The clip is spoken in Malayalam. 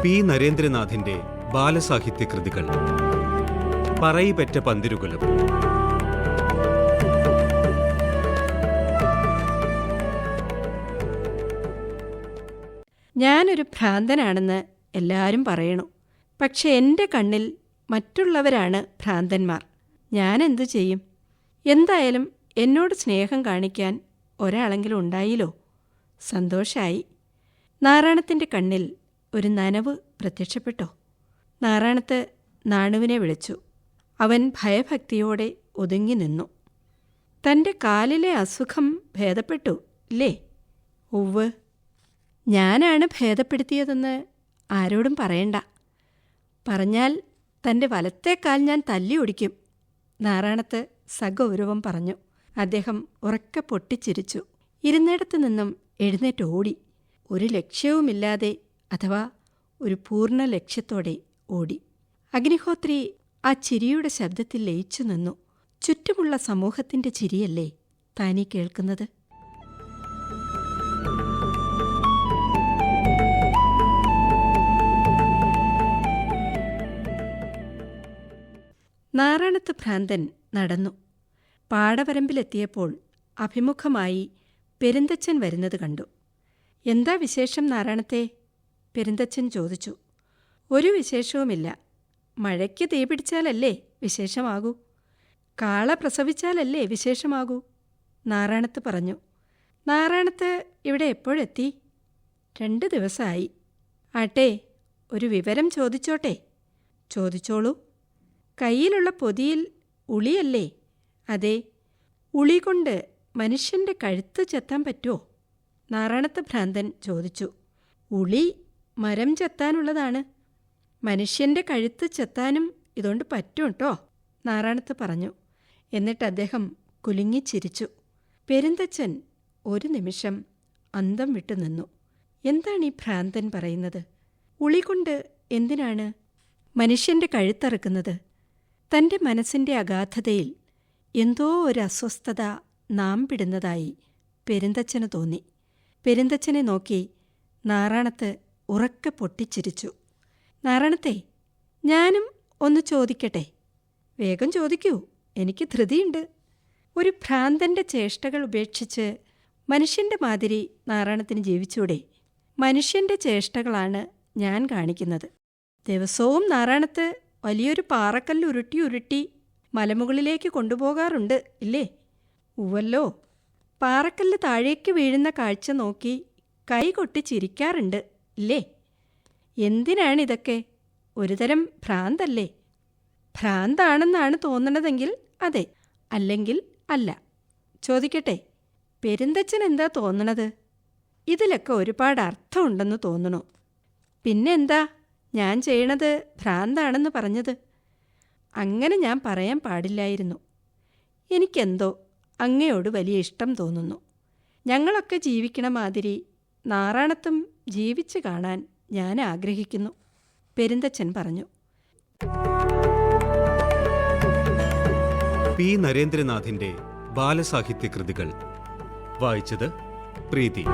പി നരേന്ദ്രനാഥിന്റെ ബാലസാഹിത്യ കൃതികൾ. പറയിപെറ്റ പന്തിരുകുലം. ഞാനൊരു ഭ്രാന്തനാണെന്ന് എല്ലാവരും പറയണു. പക്ഷെ എൻ്റെ കണ്ണിൽ മറ്റുള്ളവരാണ് ഭ്രാന്തന്മാർ. ഞാനെന്തു ചെയ്യും? എന്തായാലും എന്നോട് സ്നേഹം കാണിക്കാൻ ഒരാളെങ്കിലും ഉണ്ടായില്ലോ. സന്തോഷായി. നാരായണത്തിൻ്റെ കണ്ണിൽ ഒരു നനവ് പ്രത്യക്ഷപ്പെട്ടോ. നാരായണത്ത് നാണുവിനെ വിളിച്ചു. അവൻ ഭയഭക്തിയോടെ ഒതുങ്ങി നിന്നു. തൻ്റെ കാലിലെ അസുഖം ഭേദപ്പെട്ടു ഇല്ലേ? ഉവ്വ്. ഞാനാണ് ഭേദപ്പെടുത്തിയതെന്ന് ആരോടും പറയണ്ട. പറഞ്ഞാൽ തൻ്റെ വലത്തേക്കാൽ ഞാൻ തല്ലി ഒടിക്കും, നാരായണത്ത് സഗൗരവം പറഞ്ഞു. അദ്ദേഹം ഉറക്കെ പൊട്ടിച്ചിരിച്ചു. ഇരുന്നിടത്തു നിന്നും എഴുന്നേറ്റ് ഓടി. ഒരു ലക്ഷ്യവുമില്ലാതെ, അഥവാ ഒരു പൂർണ്ണ ലക്ഷ്യത്തോടെ ഓടി. അഗ്നിഹോത്രി ആ ചിരിയുടെ ശബ്ദത്തിൽ ലയിച്ചു നിന്നു. ചുറ്റുമുള്ള സമൂഹത്തിൻ്റെ ചിരിയല്ലേ താനീ കേൾക്കുന്നത്? നാരായണത്ത് ഭ്രാന്തൻ നടന്നു. പാടവരമ്പിലെത്തിയപ്പോൾ അഭിമുഖമായി പെരുന്തച്ചൻ വരുന്നത് കണ്ടു. എന്താ വിശേഷം നാരായണത്തെ? പെരുന്തച്ചൻ ചോദിച്ചു. ഒരു വിശേഷവുമില്ല. മഴയ്ക്ക് തീ പിടിച്ചാലല്ലേ വിശേഷമാകൂ. കാള പ്രസവിച്ചാലല്ലേ വിശേഷമാകൂ, നാരായണത്ത് പറഞ്ഞു. നാരായണത്ത് ഇവിടെ എപ്പോഴെത്തി? 2 ദിവസമായി. ആട്ടെ, ഒരു വിവരം ചോദിച്ചോട്ടെ? ചോദിച്ചോളൂ. കയ്യിലുള്ള പൊതിയിൽ ഉളിയല്ലേ? അതെ. ഉളി കൊണ്ട് മനുഷ്യൻ്റെ കഴുത്ത് ചെത്താൻ പറ്റുമോ? നാരായണത്ത് ഭ്രാന്തൻ ചോദിച്ചു. ഉളി മരം ചെത്താനുള്ളതാണ്. മനുഷ്യൻ്റെ കഴുത്ത് ചെത്താനും ഇതുകൊണ്ട് പറ്റും കേട്ടോ, നാരായണത്ത് പറഞ്ഞു. എന്നിട്ട് അദ്ദേഹം കുലുങ്ങിച്ചിരിച്ചു. പെരുന്തച്ചൻ ഒരു നിമിഷം അന്തം വിട്ടു നിന്നു. എന്താണ് ഈ ഭ്രാന്തൻ പറയുന്നത്? ഉളി കൊണ്ട് എന്തിനാണ് മനുഷ്യൻ്റെ കഴുത്തറുക്കുന്നത്? തൻ്റെ മനസ്സിൻ്റെ അഗാധതയിൽ എന്തോ ഒരു അസ്വസ്ഥത നാമ്പിടുന്നതായി പെരുന്തച്ചന് തോന്നി. പെരുന്തച്ചനെ നോക്കി നാരായണത്ത് ഉറക്കെ പൊട്ടിച്ചിരിച്ചു. നാരായണത്തെ, ഞാനും ഒന്ന് ചോദിക്കട്ടെ? വേഗം ചോദിക്കൂ, എനിക്ക് ധൃതിയുണ്ട്. ഒരു ഭ്രാന്തൻ്റെ ചേഷ്ടകൾ ഉപേക്ഷിച്ച് മനുഷ്യൻ്റെ മാതിരി നാരായണത്തിന് ജീവിച്ചൂടെ? മനുഷ്യൻ്റെ ചേഷ്ടകളാണ് ഞാൻ കാണിക്കുന്നത്. ദിവസവും നാരായണത്ത് വലിയൊരു പാറക്കല്ല് ഉരുട്ടി ഉരുട്ടി മലമുകളിലേക്ക് കൊണ്ടുപോകാറുണ്ട് ഇല്ലേ? ഉവ്വല്ലോ. പാറക്കല്ല് താഴേക്ക് വീഴുന്ന കാഴ്ച നോക്കി കൈകൊട്ടി ചിരിക്കാറുണ്ട് ഇല്ലേ? എന്തിനാണിതൊക്കെ? ഒരുതരം ഭ്രാന്തല്ലേ? ഭ്രാന്താണെന്നാണ് തോന്നണതെങ്കിൽ അതെ, അല്ലെങ്കിൽ അല്ല. ചോദിക്കട്ടെ, പെരുന്തച്ചൻ എന്താ തോന്നണത്? ഇതിലൊക്കെ ഒരുപാട് അർത്ഥമുണ്ടെന്ന് തോന്നണു. പിന്നെന്താ ഞാൻ ചെയ്യണത് ഭ്രാന്താണെന്ന് പറഞ്ഞത്? അങ്ങനെ ഞാൻ പറയാൻ പാടില്ലായിരുന്നു. എനിക്കെന്തോ അങ്ങയോട് വലിയ ഇഷ്ടം തോന്നുന്നു. ഞങ്ങളൊക്കെ ജീവിക്കണ മാതിരി നാരായണത്തും ജീവിച്ചു കാണാൻ ഞാൻ ആഗ്രഹിക്കുന്നു, പെരുന്തച്ചൻ പറഞ്ഞു. പി നരേന്ദ്രനാഥിന്റെ ബാലസാഹിത്യ കൃതികൾ വായിച്ചത് പ്രീതി.